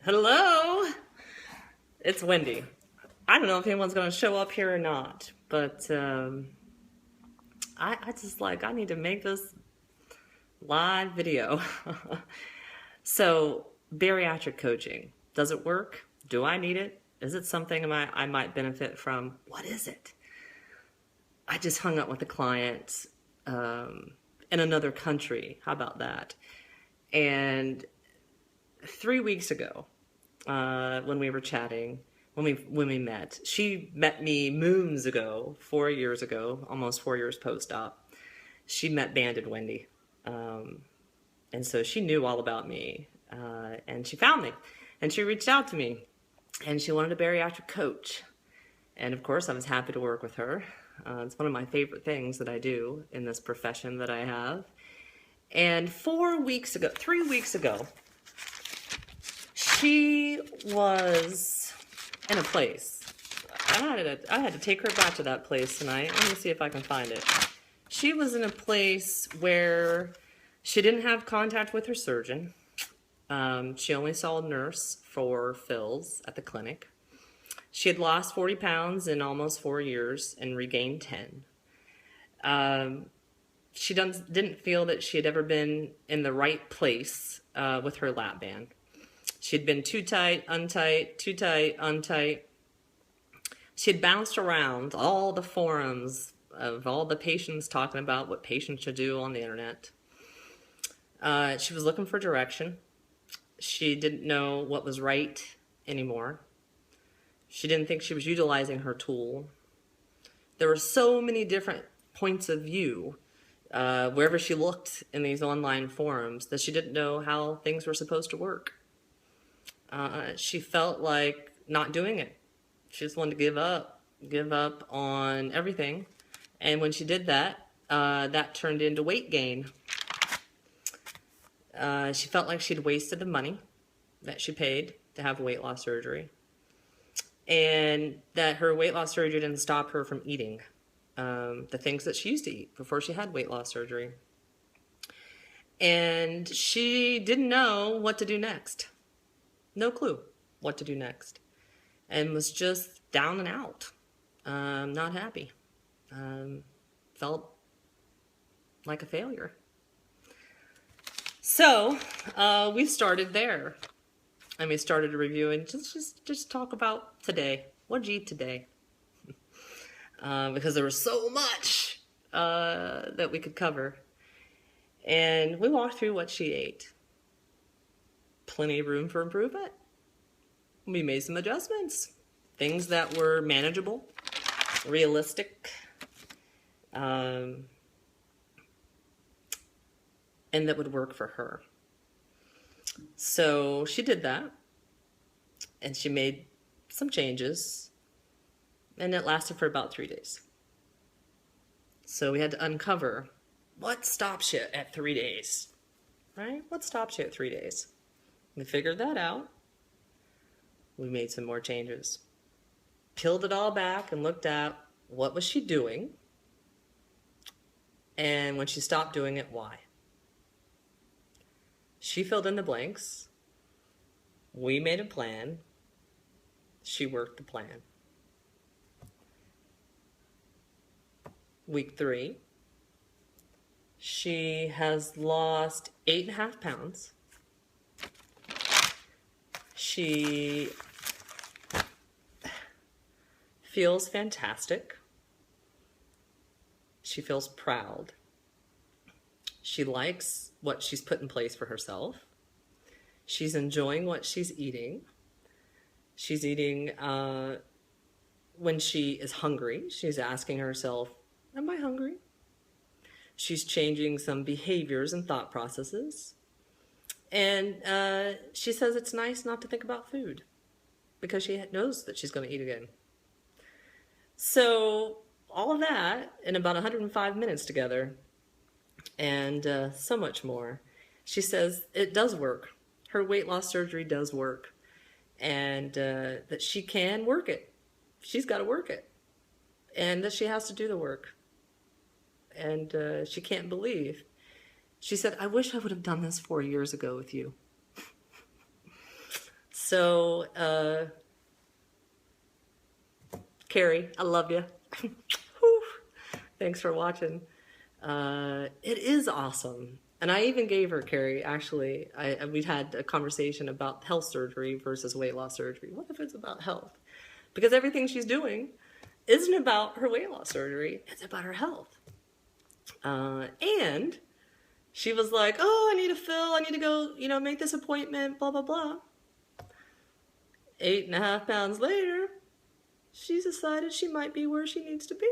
Hello, it's Wendy. I don't know if anyone's going to show up here or not, but I need to make this live video. So, bariatric coaching, does it work? Do I need it? Is it something I might benefit from? What is it? I just hung up with a client in another country. How about that? And 3 weeks ago, when we were chatting, when we met, she met me moons ago, 4 years ago, almost 4 years post-op. She met Banded Wendy, and so she knew all about me, and she found me, and she reached out to me, and she wanted a bariatric coach, and of course I was happy to work with her. It's one of my favorite things that I do in this profession that I have. And 3 weeks ago, she was in a place. I had to take her back to that place tonight. Let me see if I can find it. She was in a place where she didn't have contact with her surgeon. She only saw a nurse for fills at the clinic. She had lost 40 pounds in almost 4 years and regained 10. She didn't feel that she had ever been in the right place with her lap band. She'd been too tight, untight, too tight, untight. She had bounced around all the forums of all the patients talking about what patients should do on the internet. She was looking for direction. She didn't know what was right anymore. She didn't think she was utilizing her tool. There were so many different points of view wherever she looked in these online forums that she didn't know how things were supposed to work. She felt like not doing it. She just wanted to give up on everything. And when she did that, that turned into weight gain. She felt like she'd wasted the money that she paid to have weight loss surgery. And that her weight loss surgery didn't stop her from eating the things that she used to eat before she had weight loss surgery. And she didn't know what to do next. No clue what to do next. And was just down and out. Not happy. Felt like a failure. So we started there. And we started a review and just talk about today. What did you eat today? Because there was so much that we could cover. And we walked through what she ate. Plenty of room for improvement. We made some adjustments. Things that were manageable, realistic, and that would work for her. So she did that, and she made some changes, and it lasted for about 3 days. So we had to uncover what stops you at 3 days, right? What stops you at 3 days? We figured that out. We made some more changes. Peeled it all back and looked at what was she doing, and when she stopped doing it, why? She filled in the blanks. We made a plan. She worked the plan. Week 3, she has lost 8.5 pounds. She feels fantastic. She feels proud. She likes what she's put in place for herself. She's enjoying what she's eating. She's eating when she is hungry. She's asking herself, am I hungry? She's changing some behaviors and thought processes. And she says it's nice not to think about food because she knows that she's going to eat again. So all of that in about 105 minutes together, and so much more. She says it does work. Her weight loss surgery does work, and that she can work it. She's got to work it, and that she has to do the work. And she can't believe. She said, I wish I would have done this 4 years ago with you. So, Carrie, I love you. Thanks for watching. It is awesome. And I even gave her, Carrie, actually, we'd had a conversation about health surgery versus weight loss surgery. What if it's about health? Because everything she's doing isn't about her weight loss surgery. It's about her health. And she was like, oh, I need a fill. I need to go, make this appointment, blah, blah, blah. 8.5 pounds later, she's decided she might be where she needs to be.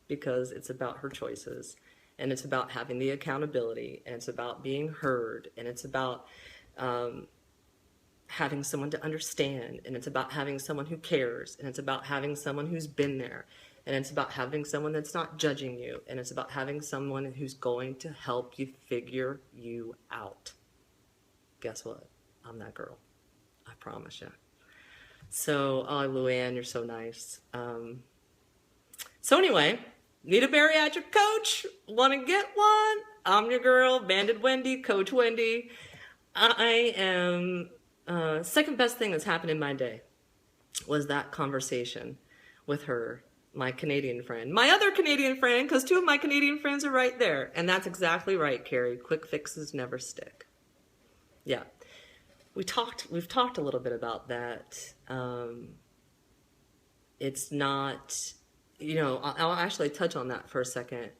Because it's about her choices, and it's about having the accountability, and it's about being heard, and it's about having someone to understand, and it's about having someone who cares, and it's about having someone who's been there, and it's about having someone that's not judging you, and it's about having someone who's going to help you figure you out. Guess what? I'm that girl. I promise you. So, oh, Luann, you're so nice. So anyway, need a bariatric coach? Want to get one? I'm your girl, Banded Wendy, Coach Wendy. I am, second best thing that's happened in my day was that conversation with her, my Canadian friend. My other Canadian friend, because 2 of my Canadian friends are right there. And that's exactly right, Carrie. Quick fixes never stick. Yeah. We've talked a little bit about that. It's not... I'll actually touch on that for a second.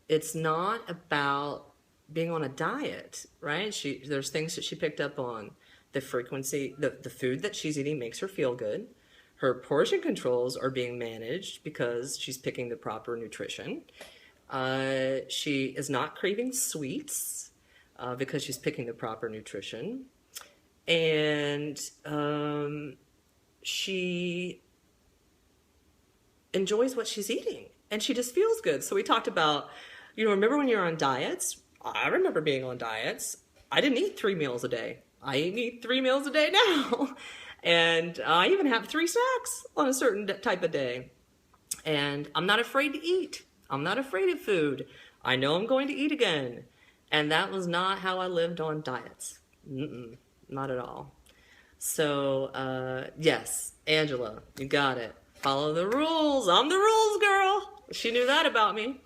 It's not about being on a diet, right? There's things that she picked up on. The frequency, the food that she's eating makes her feel good. Her portion controls are being managed because she's picking the proper nutrition. She is not craving sweets because she's picking the proper nutrition. And she enjoys what she's eating, and she just feels good. So we talked about, remember when you're on diets? I remember being on diets. I didn't eat 3 meals a day. I eat 3 meals a day now. And I even have 3 snacks on a certain type of day. And I'm not afraid to eat. I'm not afraid of food. I know I'm going to eat again. And that was not how I lived on diets. Not at all. So, yes, Angela, you got it. Follow the rules. I'm the rules girl. She knew that about me.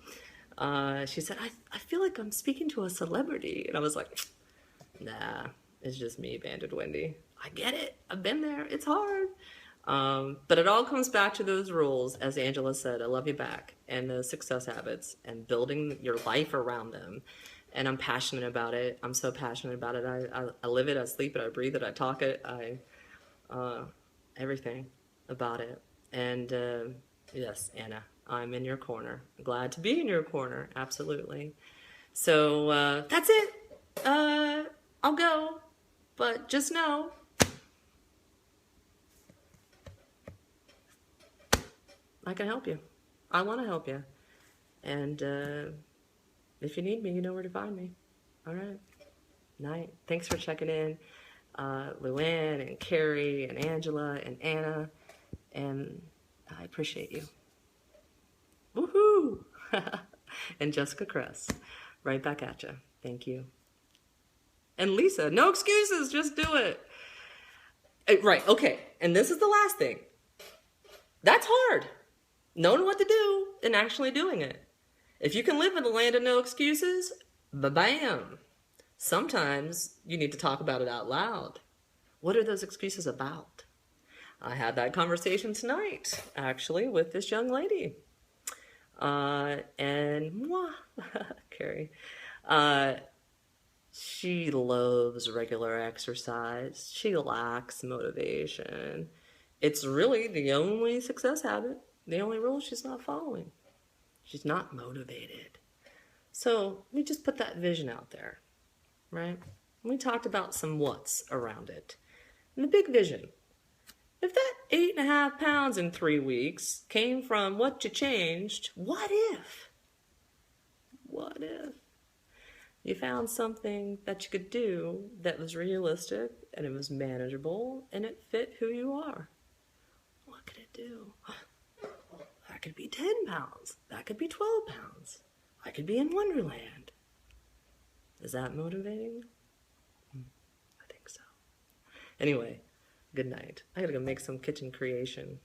She said, I feel like I'm speaking to a celebrity. And I was like, nah, it's just me, Banded Wendy. I get it. I've been there. It's hard. But it all comes back to those rules. As Angela said, I love you back. And the success habits and building your life around them. And I'm passionate about it. I'm so passionate about it. I live it. I sleep it. I breathe it. I talk it. Everything about it. And yes, Anna, I'm in your corner. Glad to be in your corner. Absolutely. So that's it. I'll go. But just know, I can help you. I want to help you. And if you need me, you know where to find me. All right. Night. Thanks for checking in. Luann and Carrie and Angela and Anna. And I appreciate you. Woohoo! And Jessica Kress, right back at you. Thank you. And Lisa, no excuses, just do it. Right, okay. And this is the last thing. That's hard. Knowing what to do and actually doing it. If you can live in the land of no excuses, ba-bam. Sometimes you need to talk about it out loud. What are those excuses about? I had that conversation tonight, actually, with this young lady. And Carrie, she loves regular exercise. She lacks motivation. It's really the only success habit, the only rule she's not following. She's not motivated. So we just put that vision out there, right? We talked about some what's around it. And the big vision. If that 8.5 pounds in 3 weeks came from what you changed, what if? What if you found something that you could do that was realistic and it was manageable and it fit who you are? What could it do? That could be 10 pounds. That could be 12 pounds. I could be in Wonderland. Is that motivating? I think so. Anyway, good night. I gotta go make some kitchen creation.